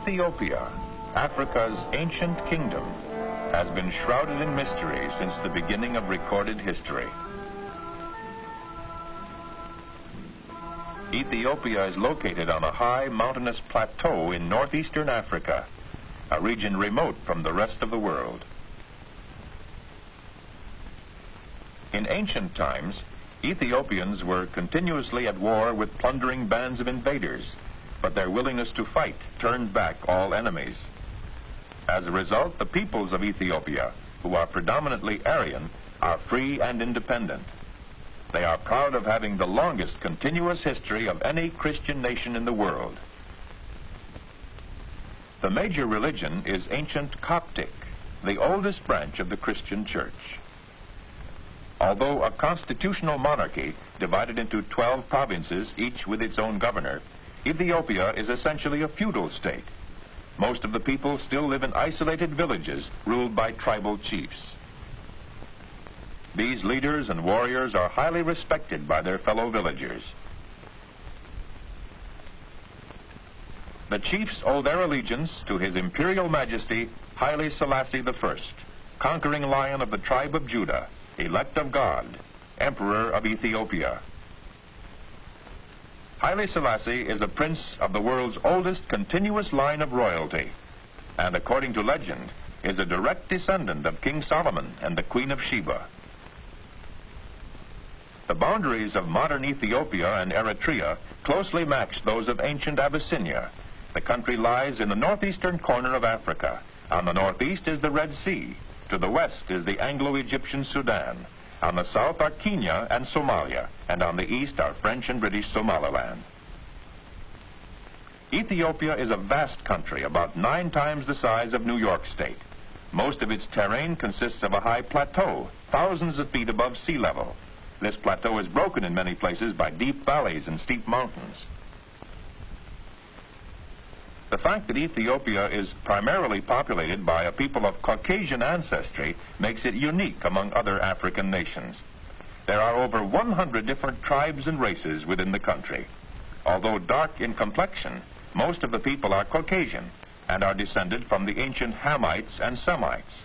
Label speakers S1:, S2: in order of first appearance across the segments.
S1: Ethiopia, Africa's ancient kingdom, has been shrouded in mystery since the beginning of recorded history. Ethiopia is located on a high mountainous plateau in northeastern Africa, a region remote from the rest of the world. In ancient times, Ethiopians were continuously at war with plundering bands of invaders, but their willingness to fight turned back all enemies. As a result, the peoples of Ethiopia, who are predominantly Aryan, are free and independent. They are proud of having the longest continuous history of any Christian nation in the world. The major religion is ancient Coptic, the oldest branch of the Christian Church. Although a constitutional monarchy divided into 12 provinces, each with its own governor, Ethiopia is essentially a feudal state. Most of the people still live in isolated villages ruled by tribal chiefs. These leaders and warriors are highly respected by their fellow villagers. The chiefs owe their allegiance to His Imperial Majesty Haile Selassie I, conquering lion of the tribe of Judah, elect of God, Emperor of Ethiopia. Haile Selassie is a prince of the world's oldest continuous line of royalty, and according to legend, is a direct descendant of King Solomon and the Queen of Sheba. The boundaries of modern Ethiopia and Eritrea closely match those of ancient Abyssinia. The country lies in the northeastern corner of Africa. On the northeast is the Red Sea. To the west is the Anglo-Egyptian Sudan. On the south are Kenya and Somalia, and on the east are French and British Somaliland. Ethiopia is a vast country, about 9 times the size of New York State. Most of its terrain consists of a high plateau, thousands of feet above sea level. This plateau is broken in many places by deep valleys and steep mountains. The fact that Ethiopia is primarily populated by a people of Caucasian ancestry makes it unique among other African nations. There are over 100 different tribes and races within the country. Although dark in complexion, most of the people are Caucasian and are descended from the ancient Hamites and Semites.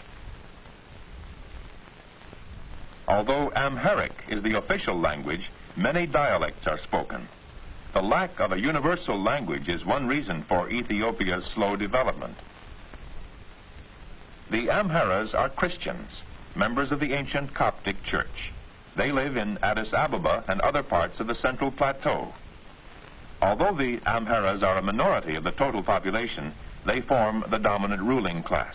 S1: Although Amharic is the official language, many dialects are spoken. The lack of a universal language is one reason for Ethiopia's slow development. The Amharas are Christians, members of the ancient Coptic Church. They live in Addis Ababa and other parts of the Central Plateau. Although the Amharas are a minority of the total population, they form the dominant ruling class.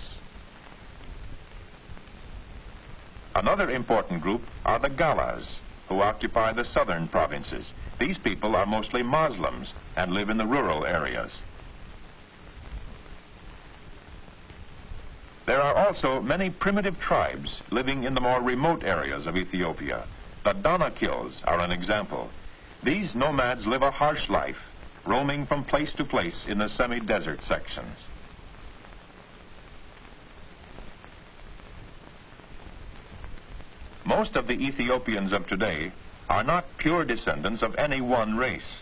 S1: Another important group are the Galas, who occupy the southern provinces. These people are mostly Muslims and live in the rural areas. There are also many primitive tribes living in the more remote areas of Ethiopia. The Danakils are an example. These nomads live a harsh life, roaming from place to place in the semi-desert sections. Most of the Ethiopians of today are not pure descendants of any one race.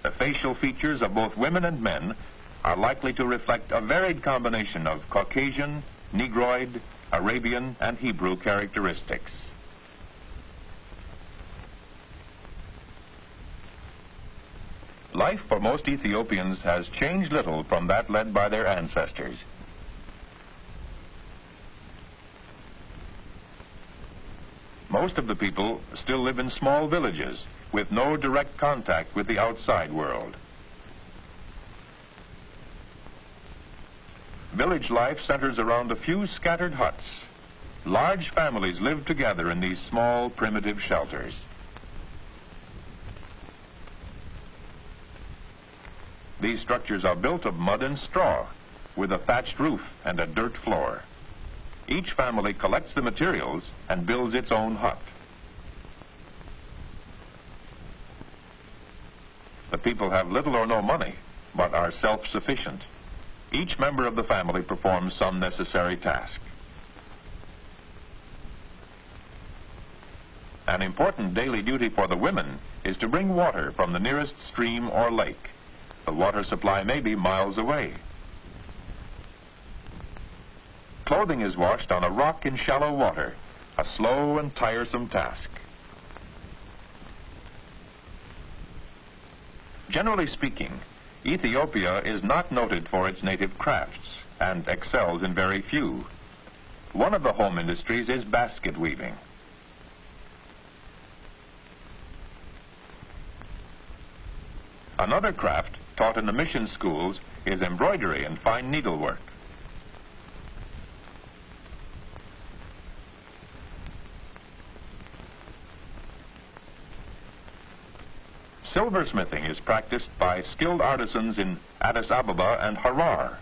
S1: The facial features of both women and men are likely to reflect a varied combination of Caucasian, Negroid, Arabian, and Hebrew characteristics. Life for most Ethiopians has changed little from that led by their ancestors. Most of the people still live in small villages with no direct contact with the outside world. Village life centers around a few scattered huts. Large families live together in these small, primitive shelters. These structures are built of mud and straw, with a thatched roof and a dirt floor. Each family collects the materials and builds its own hut. The people have little or no money, but are self-sufficient. Each member of the family performs some necessary task. An important daily duty for the women is to bring water from the nearest stream or lake. The water supply may be miles away. Clothing is washed on a rock in shallow water, a slow and tiresome task. Generally speaking, Ethiopia is not noted for its native crafts and excels in very few. One of the home industries is basket weaving. Another craft taught in the mission schools is embroidery and fine needlework. Silversmithing is practiced by skilled artisans in Addis Ababa and Harar.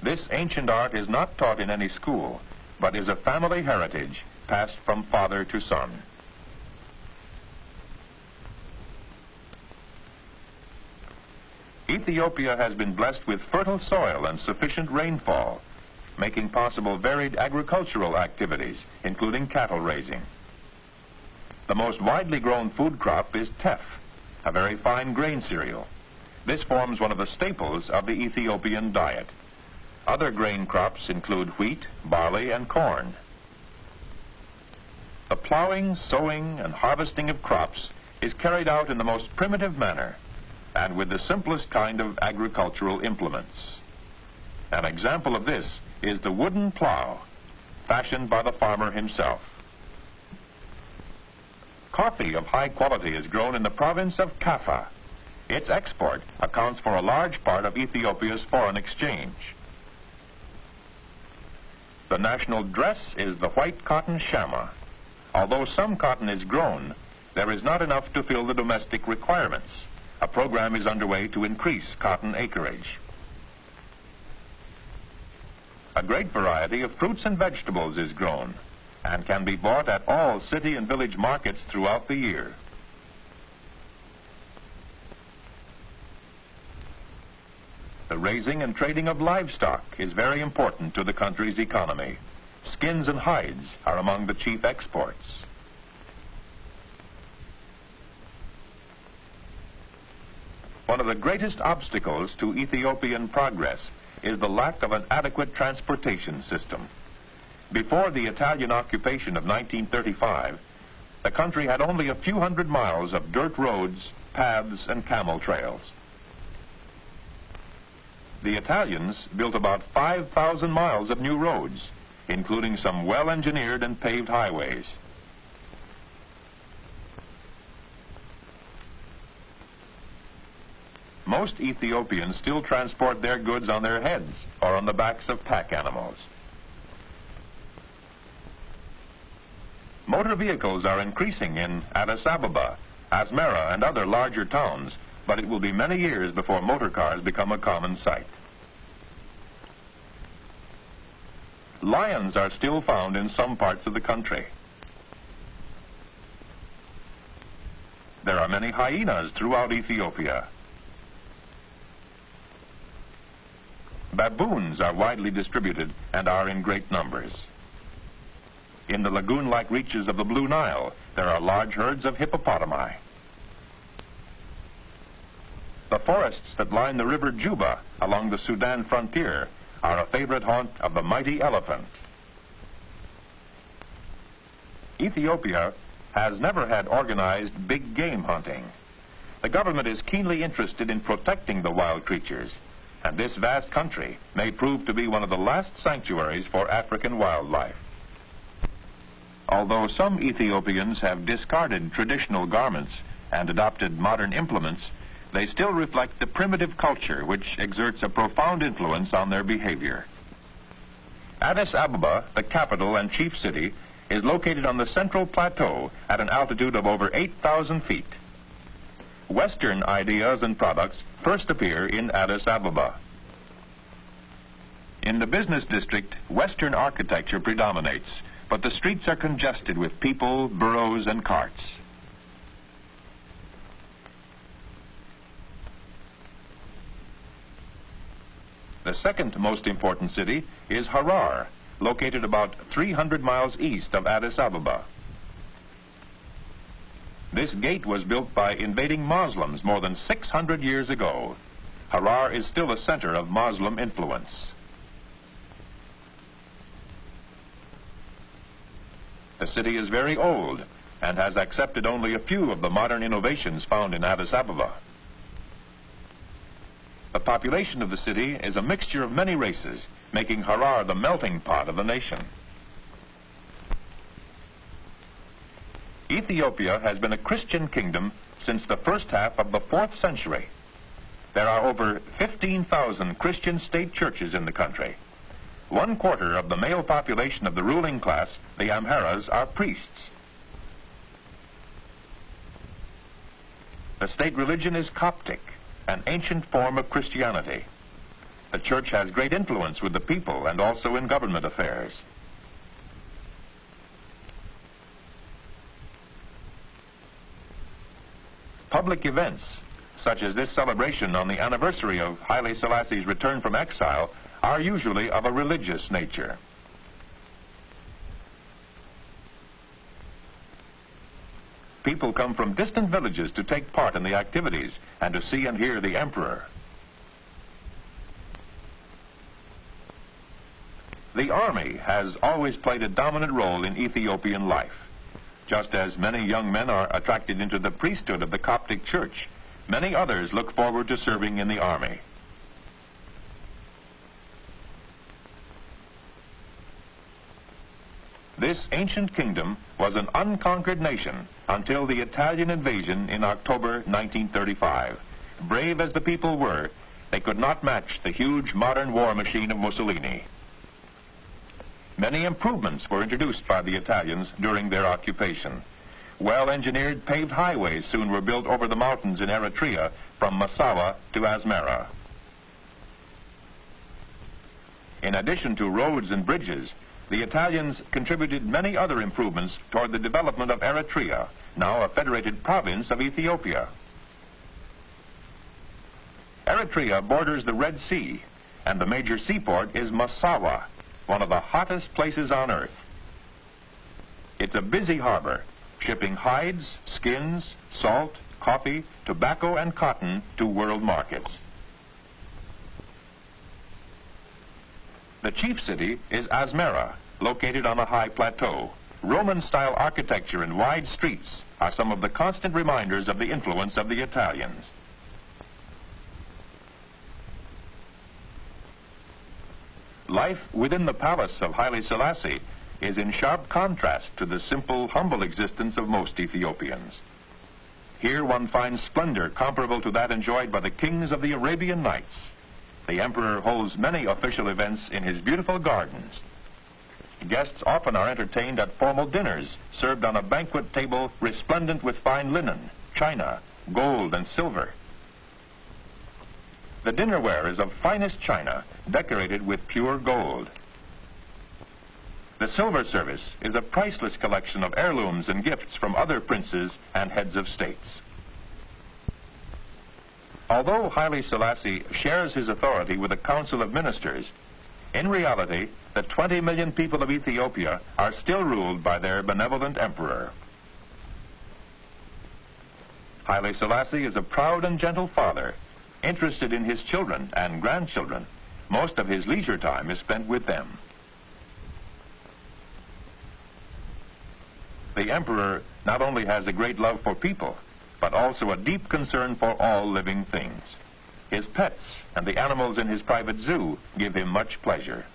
S1: This ancient art is not taught in any school, but is a family heritage passed from father to son. Ethiopia has been blessed with fertile soil and sufficient rainfall, making possible varied agricultural activities, including cattle raising. The most widely grown food crop is teff, a very fine grain cereal. This forms one of the staples of the Ethiopian diet. Other grain crops include wheat, barley, and corn. The plowing, sowing, and harvesting of crops is carried out in the most primitive manner and with the simplest kind of agricultural implements. An example of this is the wooden plow, fashioned by the farmer himself. Coffee of high quality is grown in the province of Kaffa. Its export accounts for a large part of Ethiopia's foreign exchange. The national dress is the white cotton shama. Although some cotton is grown, there is not enough to fill the domestic requirements. A program is underway to increase cotton acreage. A great variety of fruits and vegetables is grown and can be bought at all city and village markets throughout the year. The raising and trading of livestock is very important to the country's economy. Skins and hides are among the chief exports. One of the greatest obstacles to Ethiopian progress is the lack of an adequate transportation system. Before the Italian occupation of 1935, the country had only a few hundred miles of dirt roads, paths, and camel trails. The Italians built about 5,000 miles of new roads, including some well-engineered and paved highways. Most Ethiopians still transport their goods on their heads or on the backs of pack animals. Motor vehicles are increasing in Addis Ababa, Asmara, and other larger towns, but it will be many years before motor cars become a common sight. Lions are still found in some parts of the country. There are many hyenas throughout Ethiopia. Baboons are widely distributed and are in great numbers. In the lagoon-like reaches of the Blue Nile, there are large herds of hippopotami. The forests that line the river Juba along the Sudan frontier are a favorite haunt of the mighty elephant. Ethiopia has never had organized big game hunting. The government is keenly interested in protecting the wild creatures, and this vast country may prove to be one of the last sanctuaries for African wildlife. Although some Ethiopians have discarded traditional garments and adopted modern implements, they still reflect the primitive culture which exerts a profound influence on their behavior. Addis Ababa, the capital and chief city, is located on the central plateau at an altitude of over 8,000 feet. Western ideas and products first appear in Addis Ababa. In the business district, Western architecture predominates, but the streets are congested with people, burros, and carts. The second most important city is Harar, located about 300 miles east of Addis Ababa. This gate was built by invading Muslims more than 600 years ago. Harar is still a center of Muslim influence. The city is very old and has accepted only a few of the modern innovations found in Addis Ababa. The population of the city is a mixture of many races, making Harar the melting pot of the nation. Ethiopia has been a Christian kingdom since the first half of the 4th century. There are over 15,000 Christian state churches in the country. 1/4 of the male population of the ruling class, the Amharas, are priests. The state religion is Coptic, an ancient form of Christianity. The church has great influence with the people and also in government affairs. Public events, such as this celebration on the anniversary of Haile Selassie's return from exile, are usually of a religious nature. People come from distant villages to take part in the activities and to see and hear the emperor. The army has always played a dominant role in Ethiopian life. Just as many young men are attracted into the priesthood of the Coptic Church, many others look forward to serving in the army. This ancient kingdom was an unconquered nation until the Italian invasion in October 1935. Brave as the people were, they could not match the huge modern war machine of Mussolini. Many improvements were introduced by the Italians during their occupation. Well-engineered paved highways soon were built over the mountains in Eritrea from Massawa to Asmara. In addition to roads and bridges, the Italians contributed many other improvements toward the development of Eritrea, now a federated province of Ethiopia. Eritrea borders the Red Sea, and the major seaport is Massawa, one of the hottest places on earth. It's a busy harbor, shipping hides, skins, salt, coffee, tobacco, and cotton to world markets. The chief city is Asmara, located on a high plateau. Roman-style architecture and wide streets are some of the constant reminders of the influence of the Italians. Life within the palace of Haile Selassie is in sharp contrast to the simple, humble existence of most Ethiopians. Here one finds splendor comparable to that enjoyed by the kings of the Arabian Nights. The emperor holds many official events in his beautiful gardens. Guests often are entertained at formal dinners served on a banquet table resplendent with fine linen, china, gold, and silver. The dinnerware is of finest china, decorated with pure gold. The silver service is a priceless collection of heirlooms and gifts from other princes and heads of states. Although Haile Selassie shares his authority with a council of ministers, in reality, the 20 million people of Ethiopia are still ruled by their benevolent emperor. Haile Selassie is a proud and gentle father, interested in his children and grandchildren. Most of his leisure time is spent with them. The emperor not only has a great love for people, but also a deep concern for all living things. His pets and the animals in his private zoo give him much pleasure.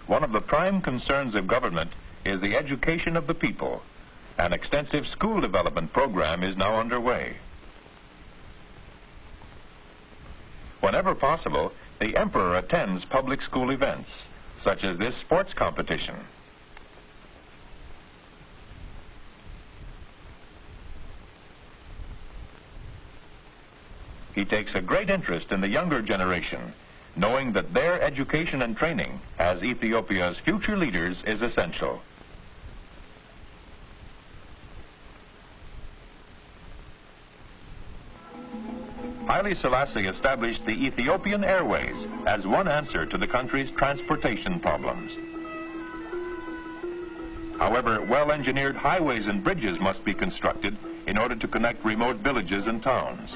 S1: One of the prime concerns of government is the education of the people. An extensive school development program is now underway. Whenever possible, the emperor attends public school events, such as this sports competition. He takes a great interest in the younger generation, knowing that their education and training as Ethiopia's future leaders is essential. Haile Selassie established the Ethiopian Airways as one answer to the country's transportation problems. However, well-engineered highways and bridges must be constructed in order to connect remote villages and towns.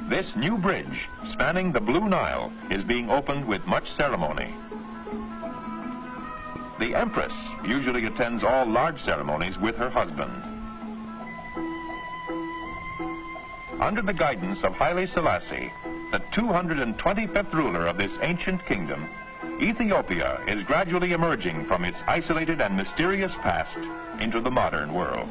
S1: This new bridge, spanning the Blue Nile, is being opened with much ceremony. The Empress usually attends all large ceremonies with her husband. Under the guidance of Haile Selassie, the 225th ruler of this ancient kingdom, Ethiopia is gradually emerging from its isolated and mysterious past into the modern world.